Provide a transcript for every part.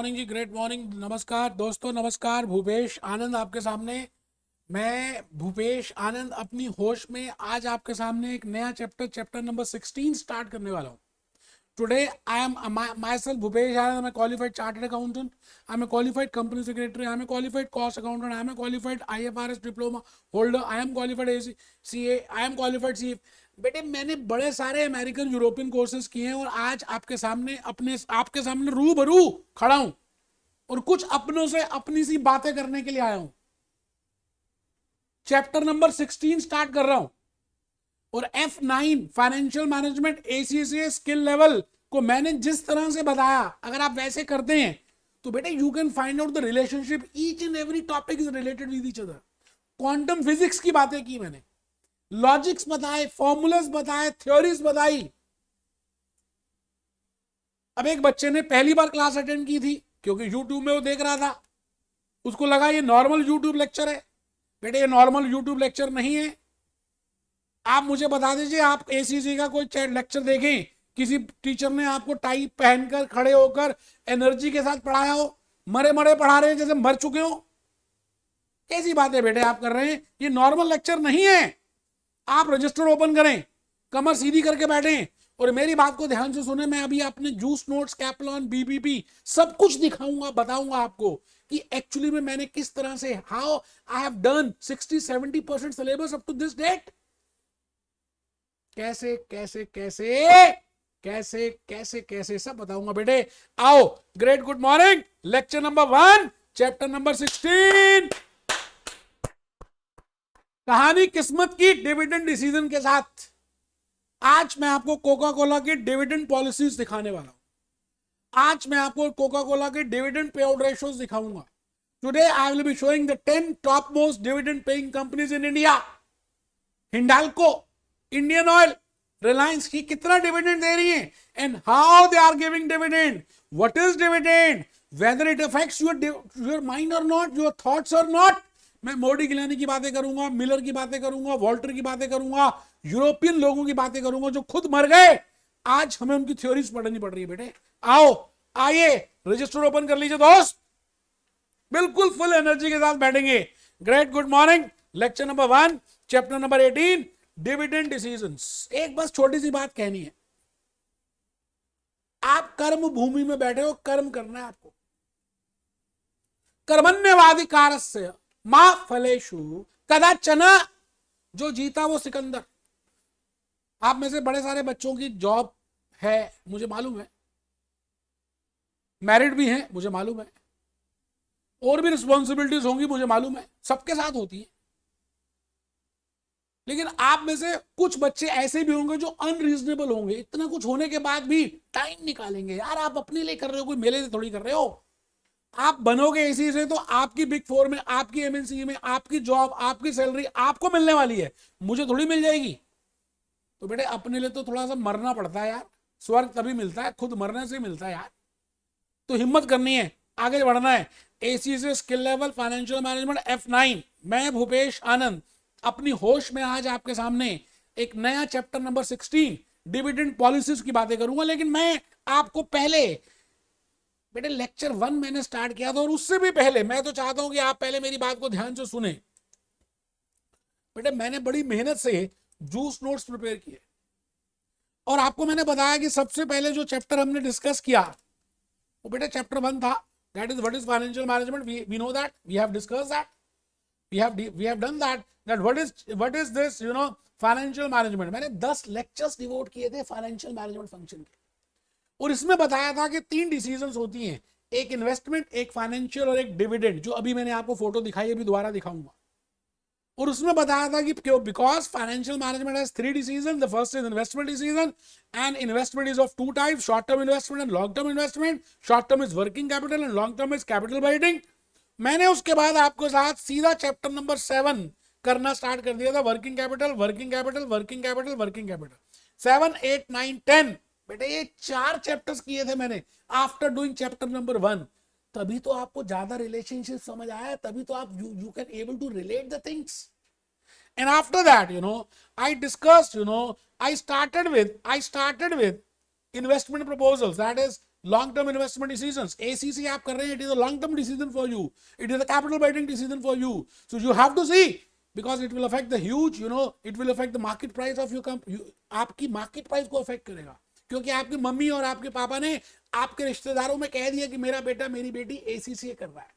Morning जी, great morning. नमस्कार दोस्तों, नमस्कार। भूपेश आनंद आपके सामने। मैं भूपेश आनंद अपनी होश में आज आपके सामने एक नया चैप्टर नंबर 16 स्टार्ट करने वाला हूँ। Today I am my self Bhupesh Anand. I am qualified chartered accountant, I am qualified company secretary, I am qualified cost accountant, I am qualified IFRS diploma holder, I am qualified CA, I am qualified CF। बेटे, मैंने बड़े सारे American European courses किए हैं और आज आपके सामने रूबरू खड़ा हूं और कुछ अपनों से अपनी सी बातें करने के लिए आया हूं। चैप्टर नंबर 16 स्टार्ट कर रहा हूं और F9 financial management ACCA skill level को मैंने जिस तरह से बताया, अगर आप वैसे करते हैं तो बेटे you can find out the relationship. Each and every topic is related with each other. Quantum physics की बातें की मैंने, लॉजिक्स बताए, फॉर्मूलाज बताए, थ्योरीज बताई। अब एक बच्चे ने पहली बार क्लास अटेंड की थी क्योंकि यूट्यूब में वो देख रहा था, उसको लगा ये नॉर्मल यूट्यूब लेक्चर है। बेटे, ये नॉर्मल यूट्यूब लेक्चर नहीं है। आप मुझे बता दीजिए, आप ACC का कोई लेक्चर देखें, किसी टीचर ने आपको टाई पहनकर खड़े होकर एनर्जी के साथ पढ़ाया हो, मरे मरे पढ़ा रहे हैं जैसे मर चुके हो? कैसी बातें बेटे आप कर रहे हैं? ये नॉर्मल लेक्चर नहीं है। आप रजिस्टर ओपन करें, कमर सीधी करके बैठें और मेरी बात को ध्यान से सुने। मैं अभी अपने जूस नोट्स, कैपलॉन, BBP सब कुछ दिखाऊंगा, बताऊंगा आपको कि एक्चुअली में मैंने किस तरह से, how I have done 60-70% syllabus up to this date. कैसे कैसे कैसे कैसे कैसे कैसे सब बताऊंगा बेटे। आओ, great good morning. Lecture number 1, chapter number 16। कहानी किस्मत की डिविडेंड डिसीजन के साथ। आज मैं आपको कोका कोला की डिविडेंड पॉलिसीज दिखाने वाला हूं। आज मैं आपको कोका कोला के डिविडेंड पे आउट रेशियोज दिखाऊंगा। Today I will be showing the 10 top most dividend paying companies in India. Hindalco, Indian oil, Reliance की कितना डिविडेंड दे रही है and how they are giving dividend, what is dividend, whether it affects your mind और not, your thoughts और not. मैं मोडी गिलानी की बातें करूंगा, मिलर की बातें करूंगा, वॉल्टर की बातें करूंगा, यूरोपियन लोगों की बातें करूंगा जो खुद मर गए। आज हमें उनकी थ्योरीज पढ़नी पड़ रही है बेटे। आओ, आइए, रजिस्टर ओपन कर लीजिए दोस्त, बिल्कुल फुल एनर्जी के साथ बैठेंगे। Great good morning. Lecture number 1, chapter number 18, dividend decisions. एक बस छोटी सी बात कहनी है, आप कर्म भूमि में बैठे हो, कर्म करना है आपको। कर्मण्यवाधिकारस्य मा फलेषु कदाचन। जो जीता वो सिकंदर। आप में से बड़े सारे बच्चों की जॉब है, मुझे मालूम है, मैरिड भी हैं, मुझे मालूम है, और भी रिस्पॉन्सिबिलिटीज होंगी, मुझे मालूम है, सबके साथ होती है। लेकिन आप में से कुछ बच्चे ऐसे भी होंगे जो अनरीजनेबल होंगे। इतना कुछ होने के बाद भी टाइम निकालेंगे। यार, आप अपने लिए कर रहे हो, कोई मेरे लिए थोड़ी कर रहे हो। आप बनोगे इसी से तो आपकी बिग 4 में, आपकी MNC में, आपकी जॉब, आपकी सैलरी आपको मिलने वाली है, मुझे थोड़ी मिल जाएगी। तो बेटे, अपने लिए तो थोड़ा सा मरना पड़ता है यार। स्वर्ग तभी मिलता है, खुद मरने से मिलता है यार। तो हिम्मत करनी है, आगे बढ़ना है। ACCA skill level financial management F9। मैं भूपेश आनंद अपनी होश में आज आपके सामने एक नया चैप्टर नंबर 16 डिविडेंड पॉलिसीज की बातें करूंगा। लेकिन मैं आपको पहले, बेटे लेक्चर 1 मैंने स्टार्ट किया था और उससे भी पहले मैं तो चाहता हूं कि आप पहले मेरी बात को ध्यान से सुने। बेटे, मैंने बड़ी मेहनत से जूस नोट्स प्रिपेयर किए और आपको मैंने बताया कि सबसे पहले जो चैप्टर हमने डिस्कस किया वो बेटे चैप्टर 1 था। That is what is financial management. We know that, we have discussed that, we have done that what is this financial management. मैंने 10 लेक्चर्स डिवोट किए थे फाइनेंशियल मैनेजमेंट फंक्शन के, और इसमें बताया था कि 3 डिसीजंस होती हैं, एक इन्वेस्टमेंट, एक फाइनेंशियल और एक डिविडेंड, जो अभी मैंने आपको फोटो दिखाई, अभी दोबारा दिखाऊंगा। और उसमें बताया था कि क्यों, because financial management has 3 decision. The first is investment decision, and investment is of 2 types, short term investment and long term investment. Short term is working capital and long term is capital building. मैंने उसके बाद आपके साथ सीधा chapter number 7 करना start कर दिया था, working capital, working capital, working capital, working capital. 7, 8, 9, 10 बेटे, ये 4 चैप्टर्स किए थे मैंने आफ्टर डूइंग चैप्टर नंबर 1। तभी तो आपको ज्यादा रिलेशनशिप समझ आया, तभी तो आप you can able to relate the things. And after that, I discussed, I started with investment proposals. That is long term investment decisions, एसीसी आप कर रहे हैं, it is a long term decision for you, it is a capital building decision for you, so you have to see, because it will affect the huge, it will affect the market price of your company, आपकी market price को affect करेगा, क्योंकि आपकी mummy और आपके पापा ने आपके रिश्तेदारों में कह दिया कि मेरा बेटा मेरी बेटी एसीसी कर रहा है,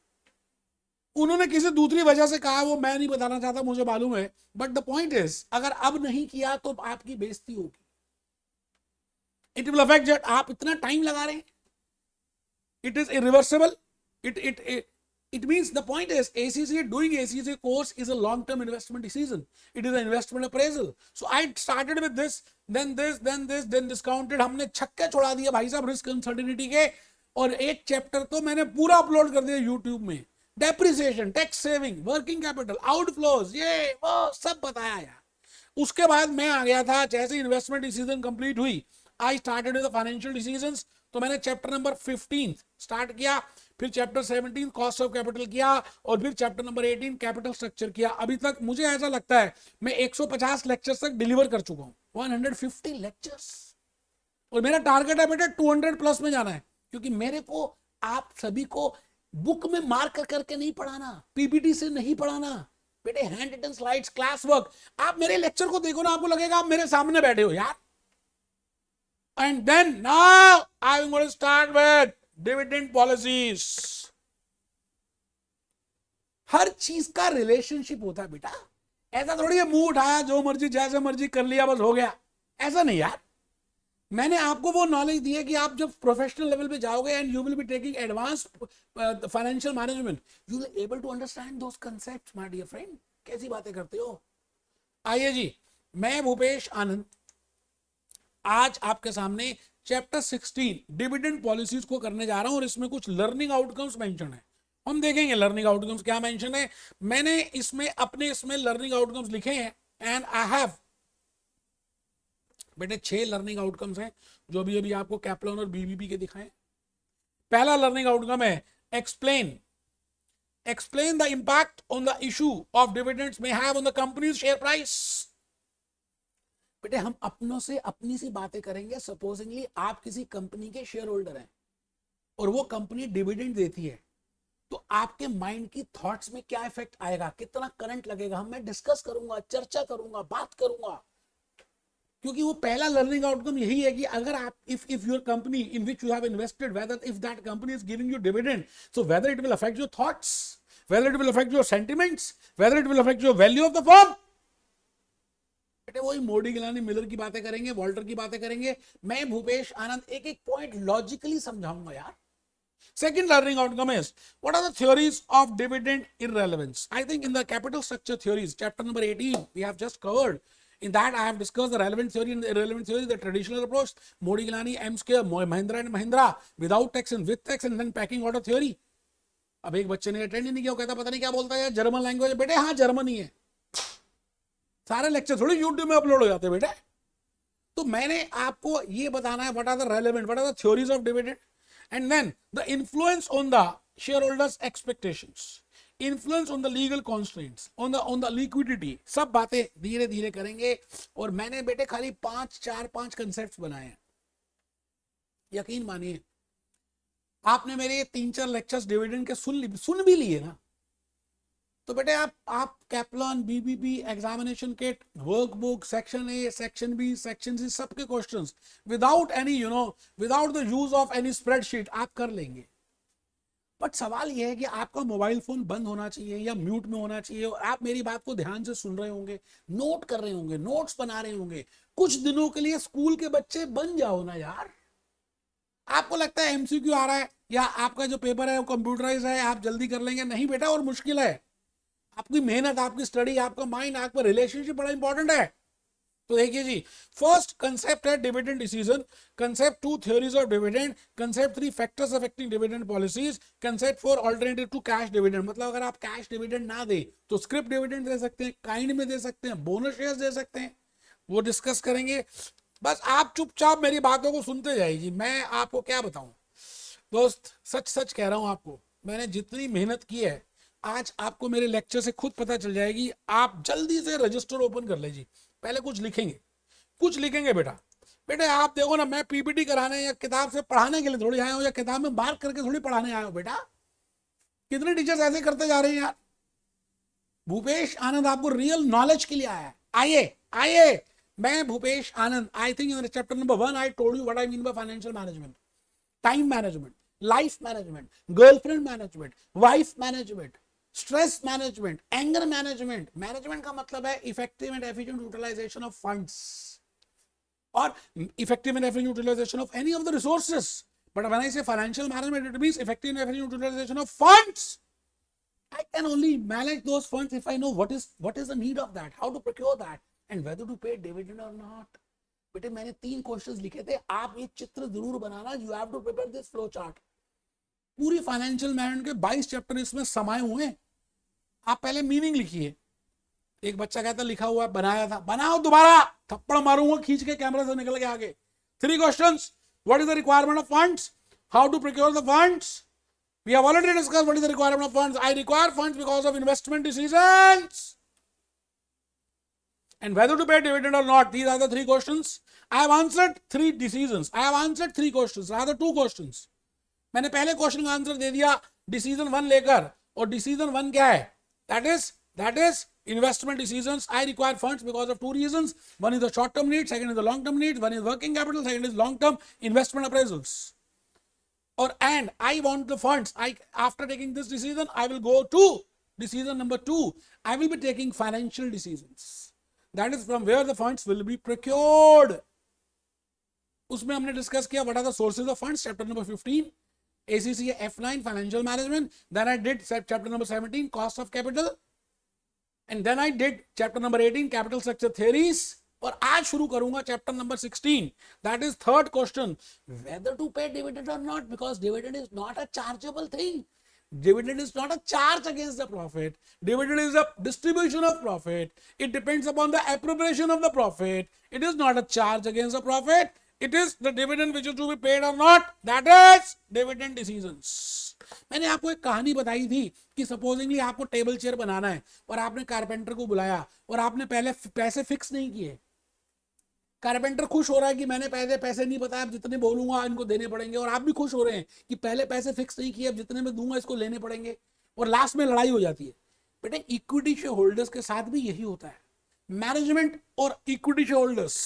उन्होंने किसी दूसरी वजह से कहा, वो मैं नहीं बताना चाहता, मुझे मालूम है, बट द पॉइंट इज अगर अब नहीं किया तो आपकी बेइज्जती होगी, इट विल अफेक्ट, आप इतना टाइम लगा रहे हैं, it is irreversible, it means, the point is ACC, doing ACC course is a long term investment decision, it is an investment appraisal, so I started with this, then this, then discounted, हमने छक्के छोड़ा दिए भाई साहब risk uncertainty के, और एक chapter तो मैंने पूरा अपलोड कर दिया यूट्यूब में, depreciation, tax saving, working capital, outflows, ये वो सब बताया यार। उसके बाद मैं आ गया था, जैसे इन्वेस्टमेंट डिसीजन कंप्लीट हुई, I started with financial decisions, तो मैंने चैप्टर नंबर 15 स्टार्ट किया, फिर चैप्टर 17 कॉस्ट ऑफ कैपिटल किया, और फिर चैप्टर नंबर 18 कैपिटल स्ट्रक्चर किया। अभी तक मुझे ऐसा लगता है मैं 150 लेक्चर्स तक डिलीवर कर चुका हूं, 150 लेक्चर्स, और मेरा टारगेट है बेटा 200 प्लस में जाना है, क्योंकि मेरे को आप सभी को बुक में मार्क कर करके नहीं पढ़ाना, पीपीटी से नहीं पढ़ाना बेटे, hand written slides, class work. आप मेरे लेक्चर को देखो ना, आपको लगेगा आप मेरे सामने बैठे हो यार। And then now I'm going to start with dividend policies. हर चीज का रिलेशनशिप होता है बेटा, ऐसा थोड़ी है मुंह उठाया जो मर्जी जैसे मर्जी कर लिया बस हो गया, ऐसा नहीं यार। मैंने आपको वो नॉलेज दी है कि आप जब प्रोफेशनल लेवल पे जाओगे and you will be taking advance financial management, you will able to understand those concepts my dear friend. कैसी बातें करते हो। आइए जी, मैं भूपेश आनंद आज आपके सामने चैप्टर 16 डिविडेंड पॉलिसीज को करने जा रहा हूं, और इसमें कुछ लर्निंग आउटकम्स मेंशन है, हम देखेंगे लर्निंग आउटकम्स क्या मेंशन है। मैंने इसमें अपने लर्निंग आउटकम्स लिखे हैं, एंड आई हैव बेटे 6 लर्निंग आउटकम्स हैं जो भी अभी आपको कैपलॉन और बीबीपी के दिखाएं। पहला लर्निंग आउटकम है explain the impact on the issue of dividends may have on the companies share price. बेटे हम अपनों से अपनी सी बातें करेंगे। सपोजिंगली आप किसी कंपनी के शेयर होल्डर हैं और वो कंपनी डिविडेंड देती है, तो आपके माइंड की थॉट्स में क्या इफेक्ट आएगा, कितना करंट लगेगा, हम मैं डिस्कस करूंगा, चर्चा करूंगा, बात करूंगा। क्योंकि वो पहला लर्निंग आउटकम यही है कि अगर आप if your company in which you have invested, whether if that company is giving you dividend, so whether it will affect your thoughts, whether it will affect your sentiments, whether it will affect your value of the firm. बेटे वही मोडी Gilani Miller की बातें करेंगे, Walter की बातें करेंगे। मैं भूपेश आनंद एक एक पॉइंट लॉजिकली समझाऊंगा यार। Second learning outcome is, what are the theories of dividend irrelevance? I think in the capital structure theories, chapter number 18, we have just covered. In that, I have discussed the relevant theory and the irrelevant theory, the traditional approach, Modi Gilani, M square, Mahindra and Mahindra, without tax and with tax, and then packing order theory. अब एक बच्चे ने attend ही नहीं किया, कहता पता नहीं क्या बोलता है, जर्मन लैंग्वेज। बेटे हाँ जर्मन ही है, सारे लेक्चर थोड़ी यूट्यूब में अपलोड हो जाते बेटे। तो मैंने आपको ये बताना है, what are the relevant, what are the theories of dividend, and then the influence on the shareholders expectations, influence on the legal constraints, on the liquidity, सब बातें धीरे धीरे करेंगे। और मैंने बेटे खाली 5 कंसेप्ट्स बनाए हैं, यकीन मानिए। आपने मेरे 3-4 लेक्चर्स डिविडेंड के सुन भी लिए ना, तो बेटे आप कैपलॉन, BBP, examination kit, workbook, section A, section B, section C, सबके questions without any without the use of any spreadsheet आप कर लेंगे। बट सवाल यह है कि आपका मोबाइल फोन बंद होना चाहिए या म्यूट में होना चाहिए, और आप मेरी बात को ध्यान से सुन रहे होंगे, नोट कर रहे होंगे, नोट्स बना रहे होंगे। कुछ दिनों के लिए स्कूल के बच्चे बन जाओ ना यार। आपको लगता है एमसीक्यू आ रहा है या आपका जो पेपर है वो कंप्यूटराइज है, आप जल्दी कर लेंगे, नहीं बेटा, और मुश्किल है। आपकी मेहनत, आपकी स्टडी, आपका माइंड, आपका रिलेशनशिप बड़ा इंपॉर्टेंट है। तो देखिए जी, फर्स्ट कंसेप्ट है dividend decision, concept 2 theories of dividend, concept 3 factors affecting dividend policies, concept 4 alternative to cash dividend. मतलब अगर आप कैश डिविडेंड ना दे तो स्क्रिप्ट डिविडेंड दे सकते हैं, काइंड में दे सकते हैं, बोनस शेयर्स दे सकते हैं, वो डिस्कस करेंगे। बस आप चुपचाप मेरी बातों को सुनते जाइए। मैं आपको क्या बताऊं दोस्त, सच सच कह रहा हूं आपको, मैंने जितनी मेहनत की है आज आपको मेरे लेक्चर से खुद पता चल जाएगी। आप जल्दी से रजिस्टर ओपन कर लीजिए। पहले कुछ लिखेंगे बेटा, बेटे आप देखो ना, मैं पीपीटी कराने या किताब से पढ़ाने के लिए थोड़ी आया हूँ, या किताब में मार्क करके थोड़ी पढ़ाने आया हूँ बेटा। कितने टीचर्स ऐसे करते जा रहे हैं यार। भूपेश आनंद आपको रियल नॉलेज के लिए आया है। आइए आइए, मैं Bhupesh Anand, I think in chapter number 1 I told you what I mean by financial management, time management, life management, girlfriend management, wife management, stress management, anger management. Management का मतलब है effective and efficient utilization of funds or effective and efficient utilization of any of the resources. But when I say financial management, it means effective and efficient utilization of funds. I can only manage those funds if I know what is the need of that, how to procure that, and whether to pay dividend or not. बेटे मैंने 3 questions लिखे थे, आप ये चित्र जरूर बनाना। You have to prepare this flow chart. पूरी फाइनेंशियल मैनेजमेंट के 22 चैप्टर इसमें समाये हुए हैं। आप पहले मीनिंग लिखिए। एक बच्चा कहता लिखा हुआ बनाया था, बनाओ दोबारा, थप्पड़ मारूंगा खींच के कैमरे से निकल के आगे। 3 questions, what is the requirement of funds, how to procure the funds, we have already discussed what is the requirement of funds, I require funds because of investment decisions, and whether to pay dividend or not. These are the 3 questions. I have answered 3 decisions. I have answered 3 questions, rather 2 questions. मैंने पहले question का answer दे दिया decision 1 लेकर, और decision 1 क्या है? That is investment decisions. I require funds because of 2 reasons. One is the short term needs, second is the long term needs. One is working capital, second is long term investment appraisals. And I want the funds. After taking this decision, I will go to decision number 2. I will be taking financial decisions. That is from where the funds will be procured. उसमें हमने discuss किया what are the sources of funds, chapter number 15. ACCA F9 financial management. Then I did chapter number 17 cost of capital. And then I did chapter number 18 capital structure theories. और आज शुरू करूंगा chapter number 16. That is 3rd question, whether to pay dividend or not, because dividend is not a chargeable thing. Dividend is not a charge against the profit. Dividend is a distribution of profit. It depends upon the appropriation of the profit. It is not a charge against the profit. It is the dividend which is to be paid or not. That is dividend decisions. मैंने आपको एक कहानी बताई थी कि supposedly आपको table chair बनाना है और आपने कारपेंटर को बुलाया और आपने पहले पैसे फिक्स नहीं किए। कारपेंटर खुश हो रहा है कि मैंने पैसे नहीं बताया, अब जितने बोलूंगा इनको देने पड़ेंगे, और आप भी खुश हो रहे हैं कि पहले पैसे फिक्स नहीं किए, अब जितने में दूंगा इसको लेने पड़ेंगे, और लास्ट में लड़ाई हो जाती है। बेटे इक्विटी शेयर होल्डर्स के साथ भी यही होता है। मैनेजमेंट और इक्विटी शेयर होल्डर्स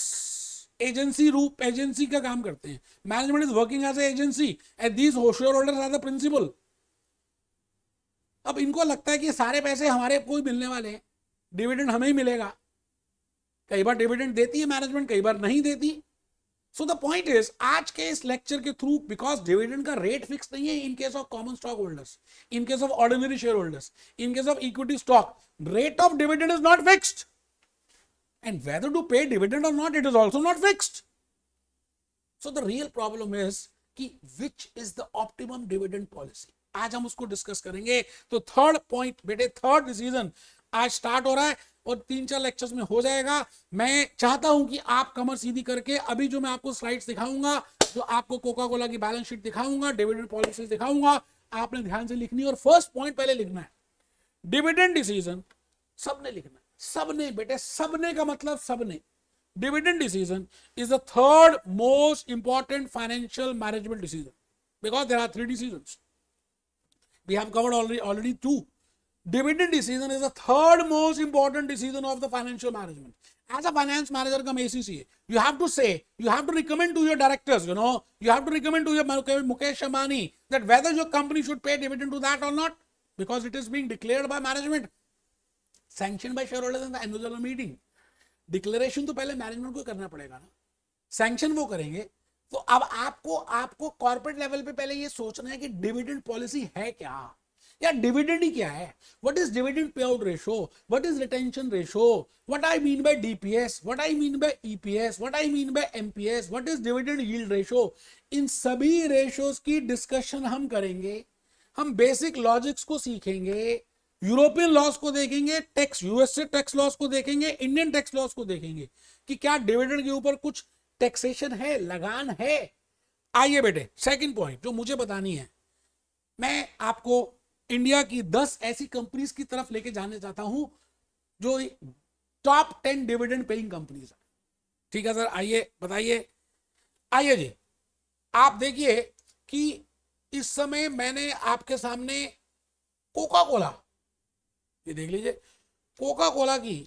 एजेंसी का काम करते हैं। Management is working as a agency and these share holders are the principal. अब इनको लगता है कि सारे पैसे हमारे को ही मिलने वाले हैं, डिविडेंड हमें ही मिलेगा। कई बार डिविडेंड देती है मैनेजमेंट, कई बार नहीं देती। सो द पॉइंट इज, आज के इस लेक्चर के थ्रू, बिकॉज डिविडेंड का रेट फिक्स नहीं है in case of common stock holders, in case of ordinary share holders, in case of equity stock, rate of dividend is not fixed, and whether to pay dividend or not, it is also not fixed. So the real problem is कि which is the optimum dividend policy. आज हम उसको discuss करेंगे। तो 3rd point बेटे, 3rd decision आज start हो रहा है और 3-4 लेक्चर्स में हो जाएगा। मैं चाहता हूं कि आप कमर सीधी करके, अभी जो मैं आपको स्लाइड्स दिखाऊंगा, जो आपको कोका कोला की बैलेंस शीट दिखाऊंगा, डिविडेंड पॉलिसी दिखाऊंगा, आपने ध्यान से लिखनी है। और फर्स्ट पॉइंट पहले लिखना है, डिविडेंड डिसीजन सबने लिखना है। सबने बेटे, सबने का मतलब सबने। Dividend decision is the 3rd most important financial management decision because there are 3 decisions. We have covered already 2. Dividend decision is the 3rd most important decision of the financial management. As a finance manager come ACCA, you have to say, you have to recommend to your directors, you have to recommend to your Mukesh Ambani that whether your company should pay dividend to that or not, because it is being declared by management, sanctioned by shareholders in the annual general meeting. Declaration तो पहले management को करना पड़ेगा ना, sanction वो करेंगे। तो अब आपको कॉर्पोरेट लेवल पे पहले ये सोचना है कि डिविडेंड पॉलिसी है क्या, या डिविडेंड ही क्या है। What is dividend pay out ratio, what is retention ratio, what I mean by DPS, what I mean by EPS, what I mean by MPS, what is dividend yield ratio. इन सभी ratios की discussion हम करेंगे। हम basic logics को सीखेंगे, European loss को देखेंगे, टैक्स यूएसए टैक्स लॉस को देखेंगे, इंडियन टैक्स लॉस को देखेंगे कि क्या डिविडेंड के ऊपर कुछ टैक्सेशन है, लगान है। आइए बेटे, सेकंड पॉइंट जो मुझे बतानी है, मैं आपको इंडिया की 10 ऐसी कंपनीज की तरफ लेके जाने चाहता हूं जो टॉप 10 डिविडेंड पेइंग कंपनीज है। ठीक है सर, आइए बताइए आइए जी, आप देखिए कि इस समय मैंने आपके सामने कोका कोला, ये देख लीजिए, कोका कोला की,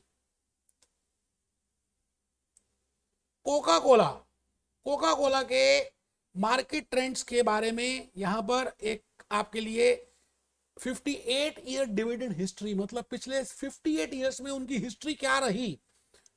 कोका कोला, कोका कोला के मार्केट ट्रेंड्स के बारे में यहां पर एक आपके लिए 58 ईयर डिविडेंड हिस्ट्री, मतलब पिछले 58 ईयर्स में उनकी हिस्ट्री क्या रही,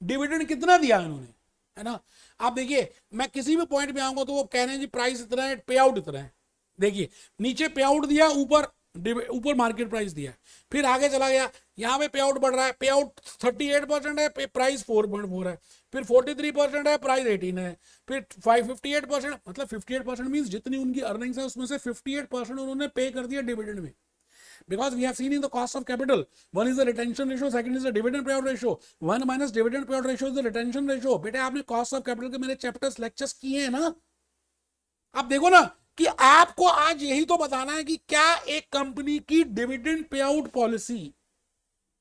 डिविडेंड कितना दिया उन्होंने, है ना। आप देखिए, मैं किसी भी पॉइंट पे आऊंगा तो वो कह रहे हैं जी प्राइस इतना है, पे आउट इतना है। देखिए नीचे पे आउट दिया, ऊपर ऊपर मार्केट प्राइस दिया, फिर आगे चला गया, यहाँ पे पे आउट बढ़ रहा है, पे आउट 38% है, प्राइस 4.4 है, फिर 43% है, प्राइस 18 है, फिर 58%, मतलब 58% मींस जितनी उनकी अर्निंग्स है उसमें से 58% उन्होंने पे कर दिया डिविडेंड में। Because we have seen in the cost of capital, one is the retention ratio, second is the dividend payout ratio. 1 minus dividend payout ratio is the retention ratio. बेटे आपने cost of capital के मेरे chapters lectures किए हैं ना, आप देखो ना कि आपको आज यही तो बताना है कि क्या एक कंपनी की डिविडेंड पे आउट पॉलिसी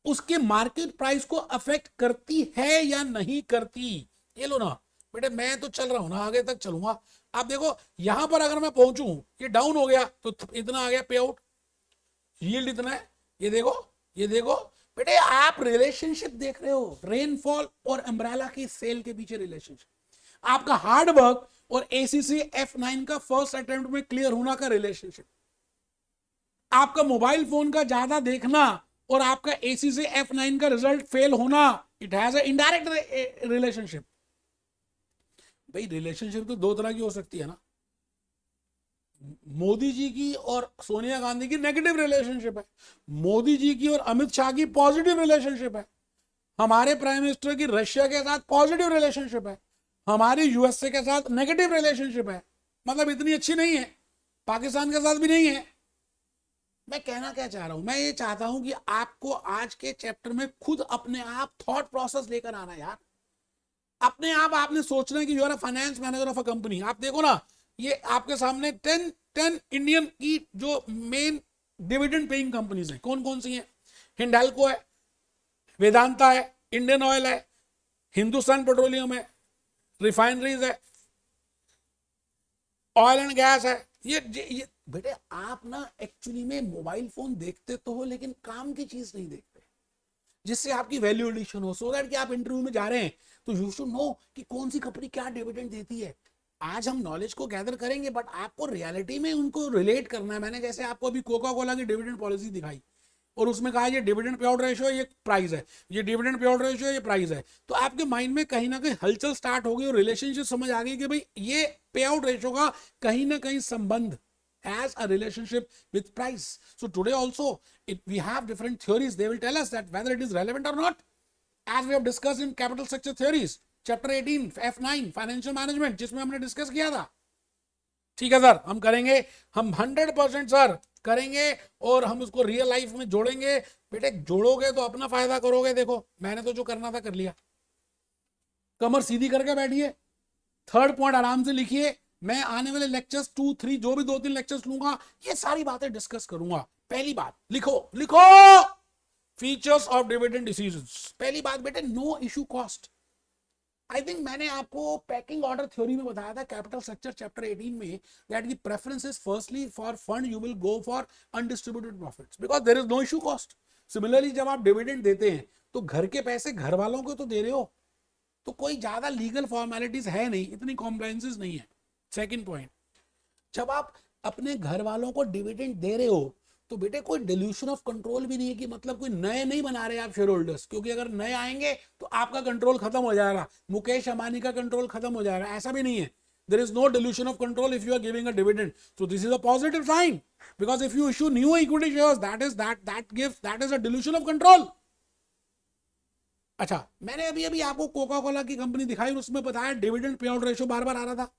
उसके मार्केट प्राइस को अफेक्ट करती है या नहीं करती। ये लो ना बेटे, मैं तो चल रहा हूं ना, आगे तक चलूंगा। आप देखो यहां पर अगर मैं पहुंचूं, ये डाउन हो गया तो इतना आ गया पे आउट, यील्ड इतना है, ये देखो, ये देखो बेटे, आप रिलेशनशिप देख रहे हो, रेनफॉल और अम्ब्रेला की सेल के पीछे रिलेशनशिप, आपका हार्ड वर्क और एसीसी F9 का फर्स्ट अटेम्प्ट में क्लियर होना का रिलेशनशिप, आपका मोबाइल फोन का ज्यादा देखना और आपका एसीसी F9 का रिजल्ट फेल होना, it has a indirect relationship. भाई रिलेशनशिप तो दो तरह की हो सकती है ना, मोदी जी की और सोनिया गांधी की नेगेटिव रिलेशनशिप है, मोदी जी की और अमित शाह की पॉजिटिव रिलेशनशिप है, हमारे प्राइम मिनिस्टर की रशिया के साथ पॉजिटिव रिलेशनशिप है, हमारी यूएसए के साथ नेगेटिव रिलेशनशिप है, मतलब इतनी अच्छी नहीं है, पाकिस्तान के साथ भी नहीं है। मैं कहना क्या चाह रहा हूं, मैं ये चाहता हूं कि आपको आज के चैप्टर में खुद अपने आप थॉट प्रोसेस लेकर आना यार, अपने आप आपने सोचना है कि you are a finance manager of a company. आप देखो ना, ये आपके सामने 10 इंडियन की जो मेन डिविडेंड पेइंग कंपनीज हैं, कौन कौन सी हैं, हिंडाल्को है, वेदांता है, इंडियन ऑयल है, हिंदुस्तान पेट्रोलियम है, रिफाइनरीज है, ऑयल एंड गैस है। ये बेटे आप ना एक्चुअली में मोबाइल फोन देखते तो हो लेकिन काम की चीज नहीं देखते, जिससे आपकी वैल्यू एडिशन हो, सो दैट कि आप इंटरव्यू में जा रहे हैं तो यू शुड नो कि कौन सी कंपनी क्या डिविडेंड देती है। आज हम नॉलेज को गैदर करेंगे बट आपको रियलिटी में उनको रिलेट करना है। मैंने जैसे आपको अभी कोका कोला की डिविडेंड पॉलिसी दिखाई और उसमें कहा ये डिविडेंड पे आउट रेशियो ये प्राइस है, ये डिविडेंड पे आउट रेशियो ये प्राइस है, तो आपके माइंड में कहीं ना कहीं हलचल स्टार्ट हो गई और रिलेशनशिप समझ आ गई कि भाई ये पे आउट रेशियो का कहीं ना कहीं संबंध has a relationship with price. So today also we have different theories, they will tell us that whether it is relevant or not, as we have discussed in capital structure theories chapter 18 F9 financial management, जिसमें हमने discuss किया था। ठीक है sir, हम करेंगे, हम 100% sir करेंगे और हम उसको रियल लाइफ में जोड़ेंगे। बेटे जोड़ोगे तो अपना फायदा करोगे। देखो मैंने तो जो करना था कर लिया, कमर सीधी करके बैठिए, थर्ड पॉइंट आराम से लिखिए, मैं आने वाले लेक्चर्स 2-3 जो भी 2-3 लेक्चर्स लूंगा ये सारी बातें डिस्कस करूंगा। पहली बात लिखो, लिखो फीचर्स ऑफ डिविडेंड डिसीजंस। पहली बात बेटे, no issue cost. I think मैंने आपको पैकिंग ऑर्डर थ्योरी में बताया था कैपिटल स्ट्रक्चर चैप्टर 18 में, that the preference is firstly for fund you will go for undistributed profits because there is no issue cost. Similarly जब आप dividend देते हैं तो घर के पैसे घर वालों को तो दे रहे हो, तो कोई ज्यादा लीगल फॉर्मेलिटीज है नहीं, इतनी कॉम्प्लायंसेस नहीं है। सेकंड पॉइंट, जब आप अपने घर वालों को डिविडेंड दे रहे हो तो बेटे कोई डिल्यूशन ऑफ कंट्रोल भी नहीं है कि मतलब कोई नए नहीं बना रहे आप शेयर होल्डर्स, क्योंकि अगर नए आएंगे तो आपका कंट्रोल खत्म हो जाएगा, मुकेश अंबानी का कंट्रोल खत्म हो जाएगा, ऐसा भी नहीं है। There is no dilution of control if you are giving a dividend. So this is a positive sign, because if you issue new equity shares, that is a dilution of control. अच्छा, मैंने अभी अभी आपको Coca Cola की company दिखाई और उसमें बताया डिविडेंड पे आउट रेशियो बार बार आ रहा था।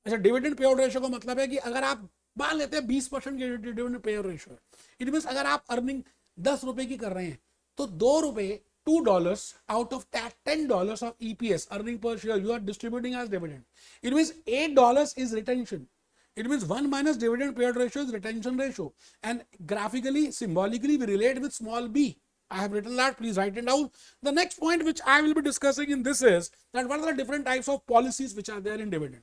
अच्छा, डिविडेंड पे आउट रेशियो का मतलब है कि अगर आप मान लेते हैं 20% की डिविडेंड पे आउट रेशियो है, इट मींस अगर आप अर्निंग 10 रुपए की कर रहे हैं तो 2 रुपए $2 out of that $10 of EPS earning per share you are distributing as dividend. It means $8 is retention. It means 1 minus dividend payout ratio is retention ratio, and graphically symbolically we relate with small b. I have written that, please write it down. The next point which I will be discussing in this is that what are the different types of policies which are there in dividend.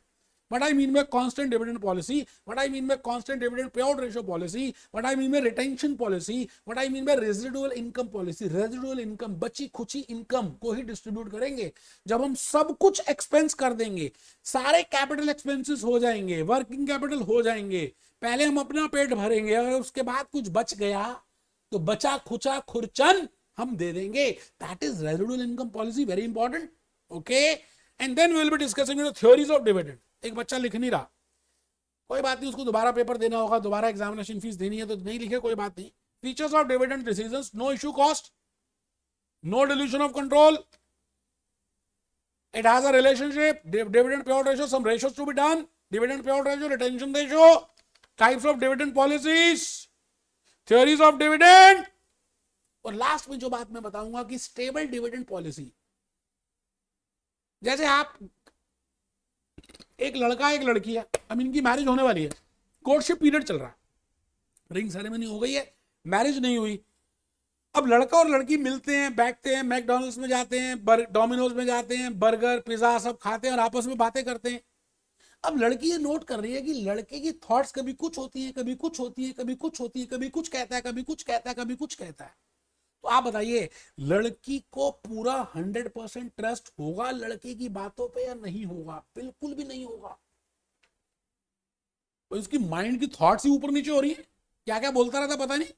What I mean by constant dividend policy, what I mean by constant dividend payout ratio policy, what I mean by retention policy, what I mean by residual income policy. Residual income, बची खुची income को ही distribute करेंगे। जब हम सब कुछ expense कर देंगे, सारे कैपिटल एक्सपेंसेस हो जाएंगे, वर्किंग कैपिटल हो जाएंगे, पहले हम अपना पेट भरेंगे, अगर उसके बाद कुछ बच गया तो बचा खुचा खुरचन हम दे देंगे। That is residual income policy, very important. Okay, and then we will be discussing the theories of dividend. एक बच्चा लिख नहीं रहा, कोई बात नहीं, उसको दोबारा पेपर देना होगा, दोबारा एग्जामिनेशन फीस देनी है तो नहीं लिखे, कोई बात नहीं। Features of dividend decisions, no issue cost, no dilution of control, it has a relationship, dividend payout ratio, some ratios to be done, dividend payout ratio, retention ratio, types of dividend policies, theories of dividend, और last में जो बात मैं बताऊंगा कि stable dividend policy. जैसे आप, एक लड़का एक लड़की है, अब इनकी मैरिज होने वाली है, कोर्टशिप पीरियड चल रहा है, रिंग सेरेमनी हो गई है, मैरिज नहीं हुई। अब लड़का और लड़की मिलते हैं, बैठते हैं, मैकडॉनल्ड्स में जाते हैं, डोमिनोज में जाते हैं, बर्गर पिज्जा सब खाते हैं और आपस में बातें करते हैं। अब लड़की ये नोट कर रही है कि लड़के की थॉट्स कभी कुछ होती हैं, कभी कुछ होती है, कभी कुछ होती है, कभी कुछ कहता है, कभी कुछ कहता है, कभी कुछ कहता है। तो आप बताइए, लड़की को पूरा 100% ट्रस्ट होगा लड़के की बातों पे या नहीं होगा? बिल्कुल भी नहीं होगा। तो इसकी माइंड की थॉट्स ही ऊपर नीचे हो रही है, क्या क्या बोलता रहता पता नहीं।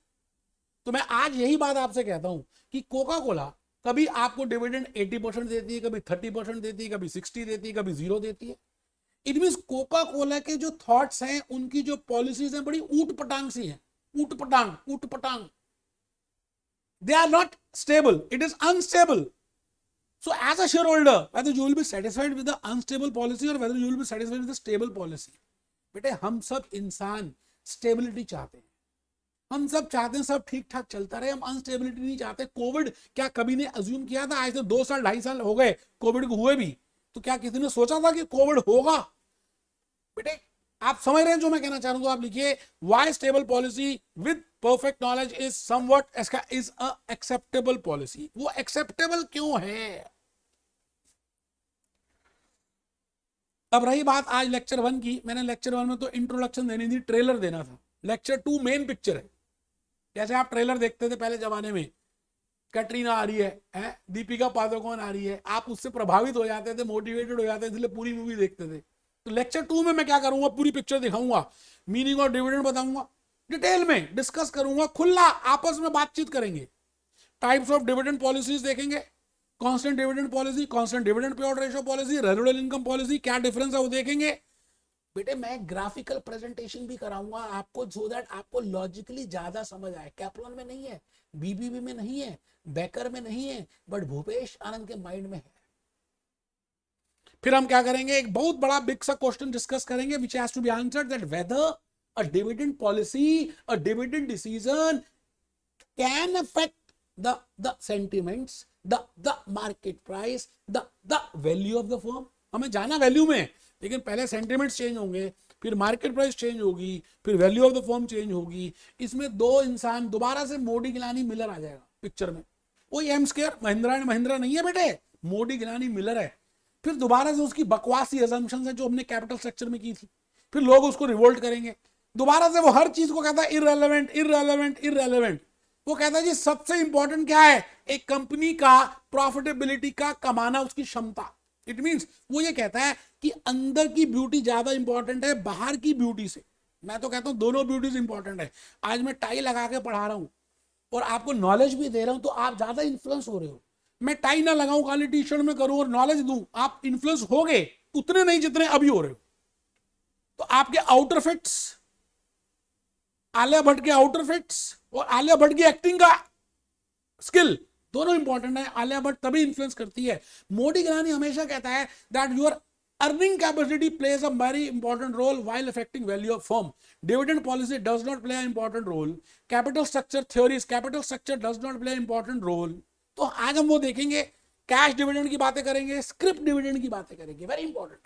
तो मैं आज यही बात आपसे कहता हूं कि कोका कोला कभी आपको डिविडेंड 80% देती है, कभी 30% देती है, कभी 60 देती है, कभी 0 देती है। इट मींस कोका कोला के जो थॉट्स हैं, उनकी जो पॉलिसीज हैं, बड़ी ऊट पटांग सी हैं, ऊट पटांग। They are not stable. It is unstable. So as a shareholder, whether you will be satisfied with the unstable policy or whether you will be satisfied with the stable policy, बेटे हम सब इंसान stability चाहते हैं, हम सब चाहते हैं सब ठीक ठाक चलता रहे, हम अनस्टेबिलिटी नहीं चाहते। कोविड क्या कभी ने अज्यूम किया था? आज से 2 साल 2.5 साल हो गए कोविड को हुए भी, तो क्या किसी ने सोचा था कि कोविड होगा? बेटे आप समझ रहे हैं जो मैं कहना चाह रहा हूं? तो आप लिखिए, why stable policy with perfect knowledge is somewhat is a acceptable policy. वो एक्सेप्टेबल क्यों है? अब रही बात आज लेक्चर 1 की, मैंने लेक्चर 1 में तो इंट्रोडक्शन देनी थी, ट्रेलर देना था। लेक्चर 2 मेन पिक्चर है। जैसे आप ट्रेलर देखते थे पहले जमाने में, कैटरीना आ रही है, दीपिका पादुकोण आ रही है, आप उससे प्रभावित हो जाते थे, मोटिवेटेड हो जाते थे, इसलिए पूरी मूवी देखते थे। तो लेक्चर 2 में मैं क्या करूंगा, पूरी पिक्चर दिखाऊंगा, मीनिंग ऑफ डिविडेंड बताऊंगा, डिटेल में डिस्कस करूंगा, खुला आपस में बातचीत करेंगे। टाइप्स ऑफ डिविडेंड पॉलिसीज देखेंगे, constant dividend policy, constant dividend payout ratio policy, residual income policy, क्या डिफरेंस है वो देखेंगे। बेटे मैं ग्राफिकल प्रेजेंटेशन भी कराऊंगा आपको, सो दैट आपको लॉजिकली ज्यादा समझ आए। कैप्लॉन में नहीं है, बीबीबी में नहीं है, बेकर में नहीं है, बट भूपेश आनंद के माइंड में है। फिर हम क्या करेंगे, एक बहुत बड़ा बिग सा क्वेश्चन डिस्कस करेंगे, which has to be answered, that whether a dividend policy, a dividend decision can affect the sentiments, the market price, the value of the firm. हमें जाना वैल्यू में, लेकिन पहले सेंटिमेंट्स चेंज होंगे, फिर market price change होगी, फिर value of the firm change होगी। इसमें 2 इंसान दोबारा से मोदी गिलानी मिलर आ जाएगा पिक्चर में। कोई M square Mahindra and Mahindra नहीं है बेटे, मोदी गिलानी मिलर है। फिर दोबारा से उसकी बकवासी असम्पशंस है जो हमने कैपिटल स्ट्रक्चर में की थी, फिर लोग उसको रिवोल्ट करेंगे। दोबारा से वो हर चीज को कहता है इररेलेवेंट इररेलेवेंट इररेलेवेंट। वो कहता है जी सबसे इंपॉर्टेंट क्या है, एक कंपनी का प्रॉफिटेबिलिटी का कमाना, उसकी क्षमता। इट मींस वो ये कहता है कि अंदर की ब्यूटी ज्यादा इंपॉर्टेंट है बाहर की ब्यूटी से। मैं तो कहता हूं दोनों ब्यूटीज इंपॉर्टेंट है। आज मैं टाई लगा के पढ़ा रहा हूं और आपको नॉलेज भी दे रहा हूं, तो आप ज्यादा इन्फ्लुएंस हो रहे हो। मैं टाई ना लगाऊं, खाली टी शर्ट में करूं और नॉलेज दूं, आप इन्फ्लुएंस हो गए उतने नहीं जितने अभी हो रहे हो। तो आपके आउटर फिट्स, आलिया भट्ट के आउटर फिट्स और आलिया भट्ट की एक्टिंग का स्किल दोनों इंपॉर्टेंट है। आलिया भट्ट तभी इन्फ्लुएंस करती है। मोदी गिलानी हमेशा कहता है that your earning capacity plays a very important role while affecting value of firm. Dividend policy does not play a important role. Capital structure theories, capital structure does not play important role. तो आज हम वो देखेंगे, cash dividend की बातें करेंगे, script dividend की बातें करेंगे, वेरी इंपॉर्टेंट।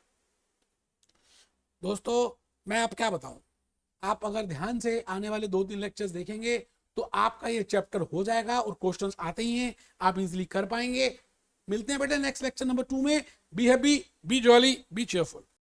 दोस्तों मैं आप क्या बताऊं, आप अगर ध्यान से आने वाले 2-3 लेक्चर्स देखेंगे तो आपका ये चैप्टर हो जाएगा और क्वेश्चंस आते ही हैं, आप इजीली कर पाएंगे। मिलते हैं बेटे नेक्स्ट लेक्चर नंबर 2 में। Be happy, B jolly, B cheerful.